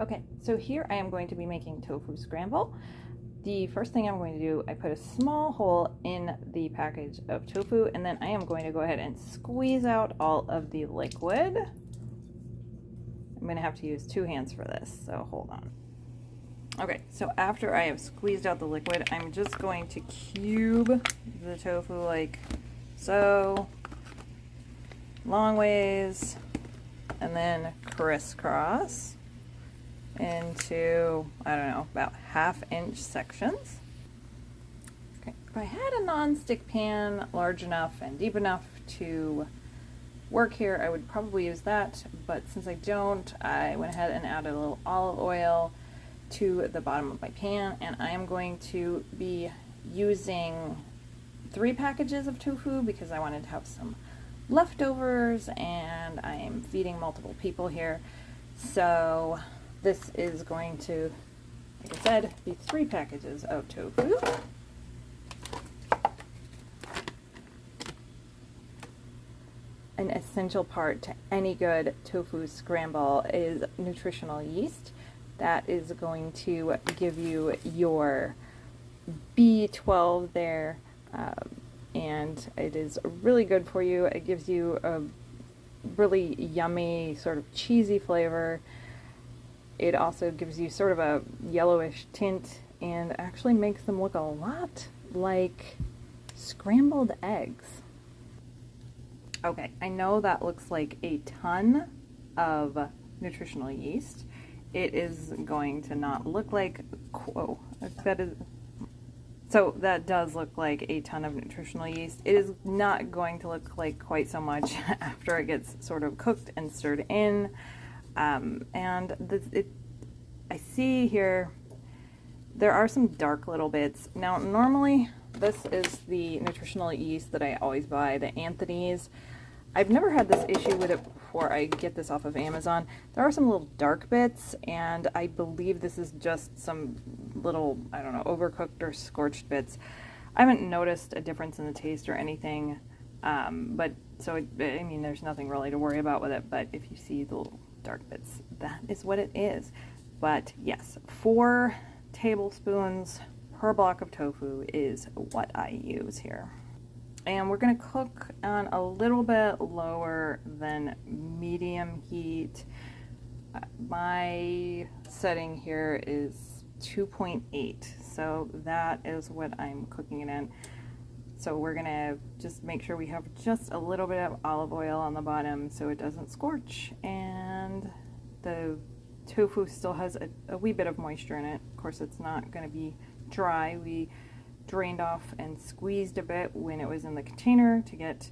Okay, so here I am going to be making tofu scramble. The first thing I'm going to do, I put a small hole in the package of tofu, and then I am going to go ahead and squeeze out all of the liquid. I'm going to have to use 2 hands for this, so hold on. Okay, so after I have squeezed out the liquid, I'm just going to cube the tofu like so, long ways, and then crisscross into, I don't know, about 1/2-inch sections. Okay, if I had a non-stick pan large enough and deep enough to work here, I would probably use that, but since I don't, I went ahead and added a little olive oil to the bottom of my pan, and I am going to be using 3 packages of tofu because I wanted to have some leftovers, and I am feeding multiple people here. So this is going to, like I said, be 3 packages of tofu. An essential part to any good tofu scramble is nutritional yeast. That is going to give you your B12 there, and it is really good for you. It gives you a really yummy, sort of cheesy flavor. It also gives you sort of a yellowish tint and actually makes them look a lot like scrambled eggs. Okay, I know that looks like a ton of nutritional yeast. It is going to not look like, whoa, so that does look like a ton of nutritional yeast. It is not going to look like quite so much after it gets sort of cooked and stirred in. I see here, there are some dark little bits. Now, normally this is the nutritional yeast that I always buy, the Anthony's. I've never had this issue with it before. I get this off of Amazon. There are some little dark bits, and I believe this is just some little, I don't know, overcooked or scorched bits. I haven't noticed a difference in the taste or anything, I mean, there's nothing really to worry about with it, but if you see the little dark bits, that is what it is. But yes, 4 tablespoons per block of tofu is what I use here. And we're going to cook on a little bit lower than medium heat. My setting here is 2.8, so that is what I'm cooking it in. So we're going to just make sure we have just a little bit of olive oil on the bottom so it doesn't scorch, and the tofu still has a wee bit of moisture in it. Of course, it's not going to be dry. We drained off and squeezed a bit when it was in the container to get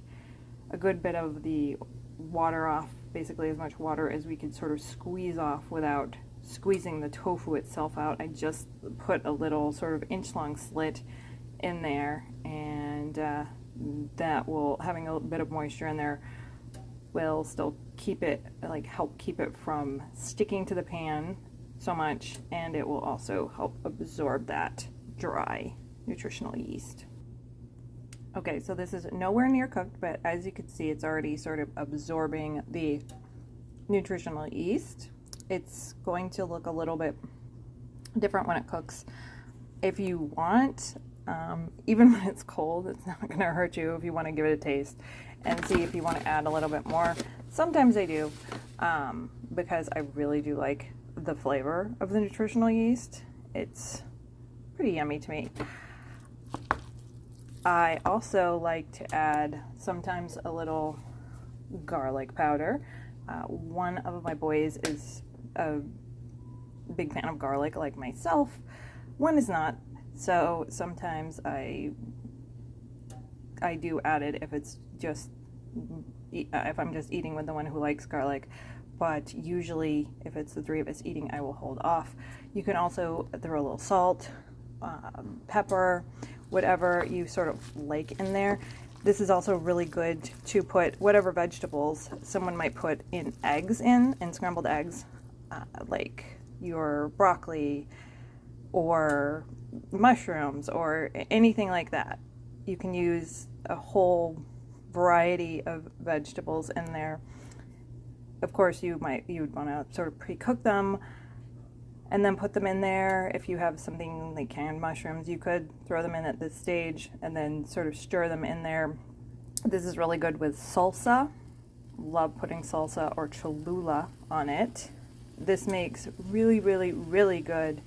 a good bit of the water off, basically as much water as we could sort of squeeze off without squeezing the tofu itself out. I just put a little sort of inch-long slit in there, and that will, having a bit of moisture in there, will still keep it, help keep it from sticking to the pan so much, and it will also help absorb that dry nutritional yeast. Okay, so this is nowhere near cooked, but as you can see, it's already sort of absorbing the nutritional yeast. It's going to look a little bit different when it cooks. If you want, even when it's cold, it's not going to hurt you if you want to give it a taste and see if you want to add a little bit more. Sometimes I do, because I really do like the flavor of the nutritional yeast. It's pretty yummy to me. I also like to add sometimes a little garlic powder. One of my boys is a big fan of garlic like myself. One is not, so sometimes I do add it if it's just, if I'm just eating with the one who likes garlic, but usually if it's the 3 of us eating, I will hold off. You can also throw a little salt, pepper, whatever you sort of like in there. This is also really good to put whatever vegetables someone might put in eggs in scrambled eggs, like your broccoli or mushrooms or anything like that. You can use a whole variety of vegetables in there. Of course, you would want to sort of pre-cook them, and then put them in there. If you have something like canned mushrooms, you could throw them in at this stage and then sort of stir them in there. This is really good with salsa. Love putting salsa or Cholula on it. This makes really, really, really good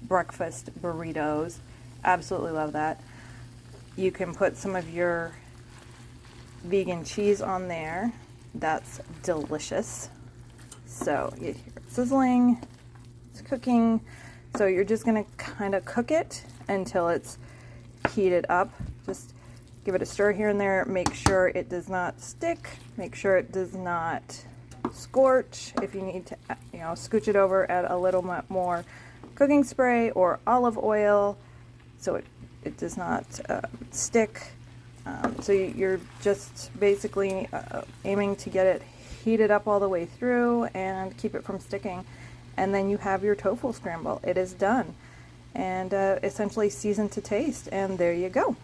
breakfast burritos. Absolutely love that. You can put some of your vegan cheese on there. That's delicious. So you hear it sizzling, it's cooking. So you're just gonna kind of cook it until it's heated up. Just give it a stir here and there. Make sure it does not stick. Make sure it does not scorch. If you need to, scooch it over, add a little bit more cooking spray or olive oil so it does not stick. So you're just basically aiming to get it heated up all the way through and keep it from sticking. And then you have your tofu scramble. It is done and essentially seasoned to taste. And there you go.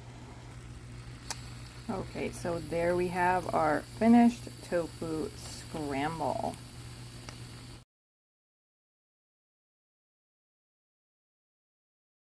Okay, so there we have our finished tofu scramble.